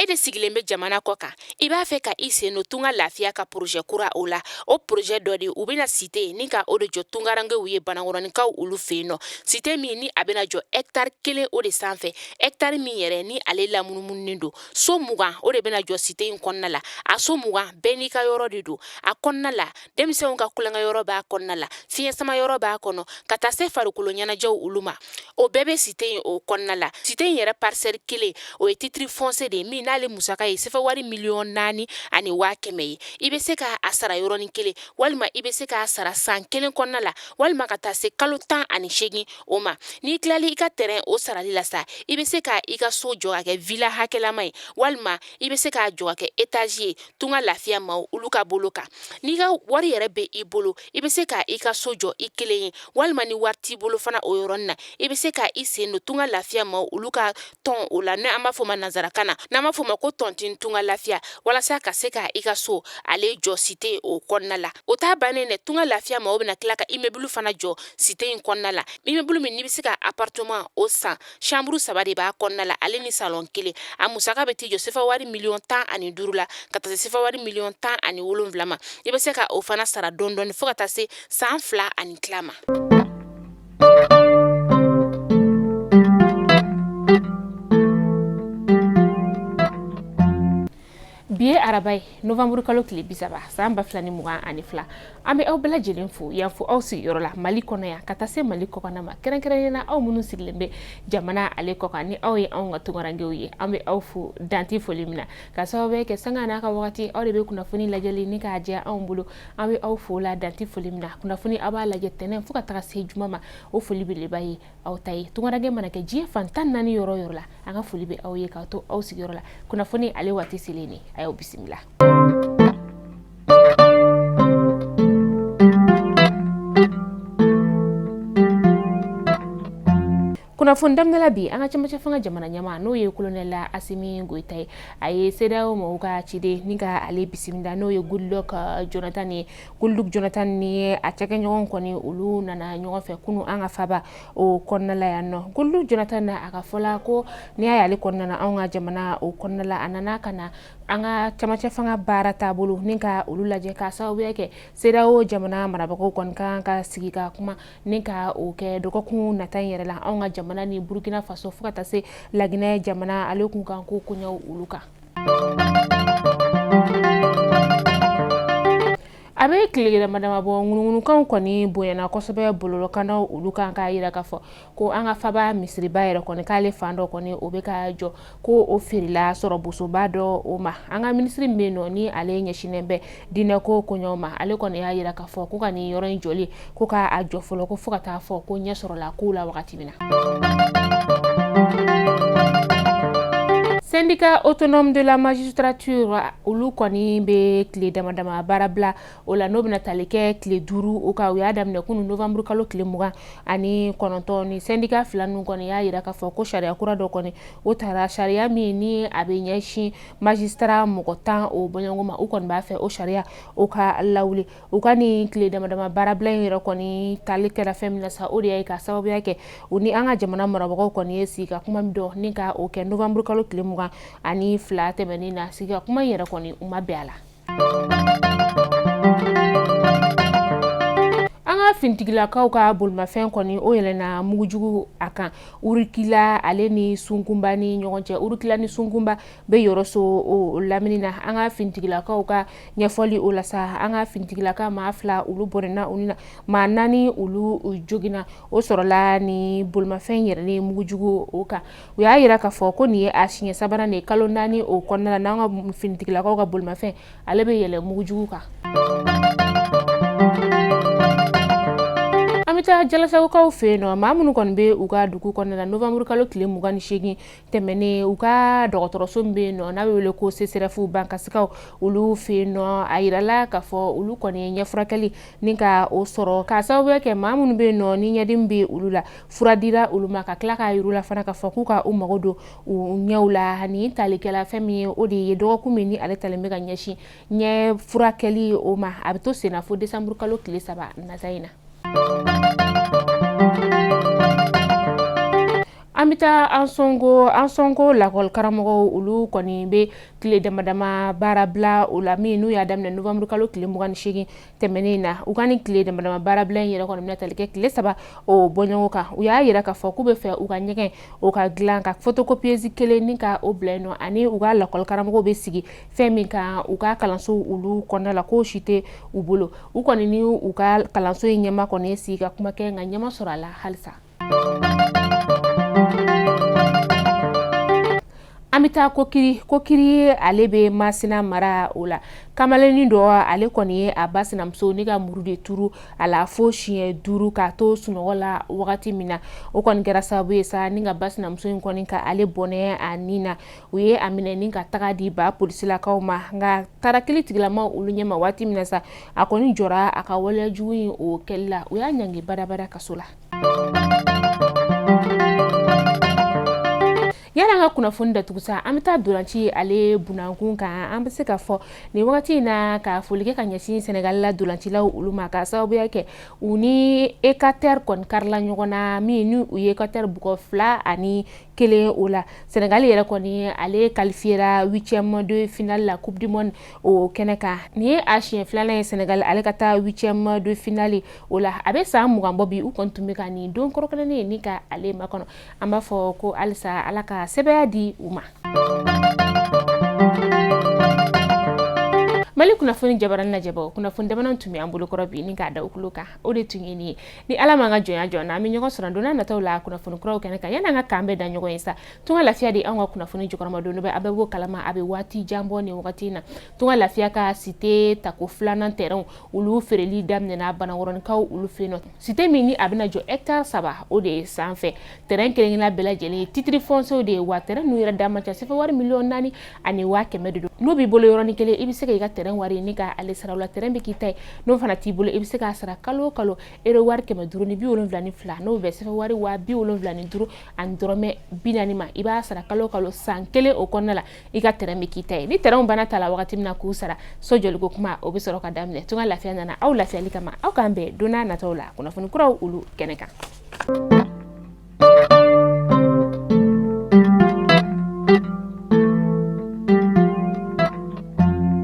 e de sigilen bɛ jamana kɔ kan I b'a fɛ ka I sen no tunga lafiya ka projet kura o la o projet dɔ de u bɛna cité ni ka o de jɔ tungarangew ye banakɔrɔnikaw olu fɛ yen nɔ cité min ni a bɛna jɔ hectare 1 o de sanfɛ hectare min yɛrɛ ni ale lamunumunen don so 20 o de bɛna jɔ cité in kɔnɔna la a so 20 bɛɛ n'i ka yɔrɔ de don a kɔnɔna la denmisɛnw ka kulonkɛ yɔrɔ b'a kɔnɔna la fiɲɛ sama yɔrɔ b'a kɔnɔ ka taa se farikolo ɲɛnajɛw olu ma o bɛɛ bɛ cité in o kɔnɔna la cité in yɛrɛ parcelle 1 o ye titre foncier de min n'ale musaka ye sefa wari 4,400,000 ani 100,000 ye I bɛ se ka a sara yɔrɔnin kelen walima I bɛ se ka sara san 1 kɔnɔna la walima ka taa se kalo 18 o ma n'i tilali I ka terrain o sarali la sa I bɛ se ka I ka so jɔ ka kɛ villa hakɛlama ye walima I bɛ se ka jɔ ka kɛ étage ye tunga lafiya ma olu ka bolo kan n'i ka wari yɛrɛ bɛ I bolo I bɛ se ka I ka so jɔ I kelen ye walima ni wari t'i bolo fana o yɔrɔnin na I bɛ se ka I sen no tunga lafiya ma olu ka tɔn o la n'an b'a fɔ ma nanzarakan na n'an b'a fɔ ma ko tɔntin tunga lafiya walasa ka se ka I ka so ale jɔ cité o kɔnɔna la o t'a bannen dɛ tunga lafiya ma o bɛna tila ka immeuble fana jɔ cité in kɔnɔna la immeuble min n'i bɛ se ka appartement o san chambre 3 de b'a kɔnɔna la ale ni salon 1 a musaka bɛ t'i jɔ sefa wari 15,000,000 la ka taa se sefa wari 17,000,000 ma I bɛ se ka o fana sara dɔɔni fo ka taa se san 2 ani tila ma. Bi ye araba ye novembre kalo tile 30 san 2022 an bɛ aw bɛɛ lajɛlen fo yan fo aw sigiyɔrɔ la Mali kɔnɔ yan ka taa se Mali kɔkan ma kɛrɛnkɛrɛnnena aw minnu sigilen bɛ jamana ale kɔkan ni aw ye anw ka tungarangew ye an bɛ aw fo danti foli min na ka sababu kɛ sanga n'a ka wagati aw de bɛ kunnafoni lajɛli ni k'a jɛ anw bolo an bɛ aw fo la danti foli min na kunnafoni aw b'a lajɛ tɛnɛn fo ka taga se juma ma o foli beleba ye aw ta ye tungarange mana kɛ diɲɛ fan 14 yɔrɔ yɔrɔ la an ka foli bɛ aw ye k'a to aw sigiyɔrɔ la kunnafoni ale waati selen ni a y'aw bisimila. Kunnafoni daminɛla bi an ka cɛmancɛ fanga jamana ɲɛmaa n'o ye colonel Asimi Goita ye a ye CEDEAO mɔgɔw ka ciden ni ka ale bisimila n'o ye Goodluck Jonathan ye Goodluck Jonathan ni a cɛkɛɲɔgɔn kɔni olu nana ɲɔgɔn fɛ kunu an ka faba o kɔnɔna la yan nɔ Goodluck Jonathan a ka fɔla ko ni y'a y'ale kɔnɔna na an ka jamana o kɔnɔna la a nana ka na an ka cɛmancɛ fanga baara taabolo ni ka olu lajɛ ka sababuya kɛ CEDEAO jamana marabagaw kɔni kan ka sigi ka kuma ni ka o kɛ dɔgɔkun nata in yɛrɛ la an ka jamana ni Burkina Faso fo ka taa se Laginɛ jamana ale kun kan ko koɲɛw olu kan. A bɛ tile damadama bɔ ŋunuŋunukanw kɔni bonyana kosɛbɛ bɔlɔlɔkannaw olu kan k'a yira k'a fɔ ko an ka faba misiriba yɛrɛ kɔni k'ale fan dɔ kɔni o bɛ ka jɔ ko o feerela sɔrɔ bosoba dɔ o ma an ka minisiri min bɛ yen nɔ ni ale ɲɛsinnen bɛ diinɛko koɲɛw ma ale kɔni y'a yira k'a fɔ ko ka nin yɔrɔ in jɔli ko k'a jɔ fɔlɔ ko fo ka taa fɔ ko ɲɛ sɔrɔla kow la wagati min na. Syndicat autonome de la magistrature olu kɔni bɛ tile damadama baara bila o la n'o bɛna tali kɛ tile 5 o kan u y'a daminɛ kunu novembre kalo tile 29 ni syndicat fila ninnu kɔni y'a yira k'a fɔ ko sariya kura dɔ kɔni o taara sariya min ni a bɛ ɲɛsin magistrat mɔgɔ 10 o bɔɲɔgɔnko ma u kɔni b'a fɛ o sariya o ka lawuli u ka nin tile damadama baara bila in yɛrɛ kɔni tali kɛra fɛn min na sa o de ye ka sababuya kɛ u ni an ka jamana marabagaw kɔni ye sigi ka kuma min dɔn ni ka o kɛ novembre kalo tile 22 tɛmɛnen na sigi ka kuma in yɛrɛ kɔni u ma bɛn a la. An ka fintigilakaw ka bolimafɛn kɔni o yɛlɛna mugujugu a kan Urukila ale ni Sunkunba ni ɲɔgɔn cɛ Urukila ni Sunkunba bɛ yɔrɔso o lamini na an ka fintigilakaw ka ɲɛfɔli o la sa an ka fintigilaka maa 2 olu bɔnɛna olu na maa 4 olu jogina o sɔrɔla ni bolimafɛn yɛrɛlen mugujugu o kan u y'a yira k'a fɔ ko nin ye a siɲɛ sabanan de kalo 4 o kɔnɔna la n'an ka fintigilakaw ka bolimafɛn ale bɛ yɛlɛ mugujugu kan. An bɛ taa Jalasawukaw fɛ yen nɔ maa minnu kɔni bɛ u ka dugu kɔnɔna la novembre kalo tile 28 tɛmɛnen u ka dɔgɔtɔrɔso min bɛ yen nɔ n'a bɛ wele ko CSRF bankasikaw olu fɛ yen nɔ a yirala k'a fɔ olu kɔni ye ɲɛfurakɛli ni ka o sɔrɔ k'a sababuya kɛ maa minnu bɛ yen nɔ ni ɲɛdimi bɛ olu la fura dira olu ma ka tila k'a yir'u la fana k'a fɔ k'u ka u mago don u ɲɛw la ni talikɛla fɛn min ye o de ye dɔgɔkun min ni ale talen bɛ ka ɲɛsin ɲɛ furakɛli o ma a bɛ to sen na fo décembre kalo tile 3 nata in na. Amita ansongo lakol karamogo ulu koni be tile damadama barabla ulami nu ya damne November kalo tile 28 temenina ugani tile damadama barabla yera koni minata like tile 7 o bonyo ka uya yera ka fo kube fe uga nyegen o ka glan ka photocopieuse kele ni ka o bleno ani uga lakol karamogo be sigi femi ka uga kalanso ulu kona la ko shite ubulo ukoni ni uga kalanso nyema koni sigi ka kuma ke nga nyema sorala halsa. Amita kokiri ale be masina mara ola kamaleni do ale koni a basina mso ni ga murude turu ala fo chien duru ka to sunogola wakati mina o koni kɛra sabu ye sa ni ga basina mso in koni ka ale bone anina uye amina ni ka taga di ba polisila kaw ma nga tarakili tigilama ulu nyema wati mina sa a koni jora aka wala juwi o kella uya nyangi bada kasola. Yana nga kuna funda tukusa amita dulanci ale bunankun kan an bɛ se ka fɔ ni wagati na ka folike ka ɲɛsin Senegal la dulancilaw ulu ma ka sababuya kɛ u ni Equateur kɔni karila ɲɔgɔn na min ni u ye Equateur bugɔ 2-1 o la Senegal yɛrɛ kɔni ale qualifiera 8e de finale la Coupe du Monde o kɛnɛ kan ni ye a siɲɛ filanan ye Senegal ale ka taa 8e de finale o la a bɛ san 20 bɔ bi u kɔni tun bɛ ka nin don kɔrɔkɛlɛnin ni ka ale makɔnɔ an b'a fɔ ko alisa ala ka sɛbɛya di u ma. Mali kunnafoni jabaran lajɛbɔ kunnafoni damanan tun bɛ an bolo kɔrɔ bi ni k'a da u kulo kan o de tun ye nin ye ni ala man ka jɔnya jɔ na an bɛ ɲɔgɔn sɔrɔ donna nataw la kunnafoni kuraw kɛnɛ kan yan'an ka kan bɛɛ da ɲɔgɔn ye sa tunga lafiya de an ka kunnafoni jukɔrɔma don bɛ a bɛ bɔ kalama a bɛ waati jan bɔ nin wagati na tunga lafiya ka cité tako filanan terrain ulu feereli daminɛna Banakɔrɔnikaw ulu fɛ yen nɔ cité min ni a bɛna jɔ hectare 3 o de ye sanfɛ terrain kelen-kelenna bɛɛ lajɛlen ye titre foncier de ye wa terrain nu yɛrɛ dama ca sɛfɛ wari miliyɔn 4 ani 100 de don n'o b'i bolo yɔrɔnin kelen i bɛ se ka i ka terrain wari ni ka ale sara la terrain bɛ k'i ta ye n'o fana t'i bolo i bɛ se k'a sara kalo kalo euro wari 572 n'o bɛ sɛfɛ wari 75 ani dɔrɔmɛ 40 ma i b'a sara kalo kalo san kelen o kɔnɔna la i ka terrain bɛ k'i ta ye ni terrain bana ta la wagati min na k'u sara so jɔliko kuma o bɛ sɔrɔ ka daminɛ tunga lafiya nana aw lafiyali kama aw k'an bɛn donna nataw la kunnafoni kuraw olu kɛnɛ kan.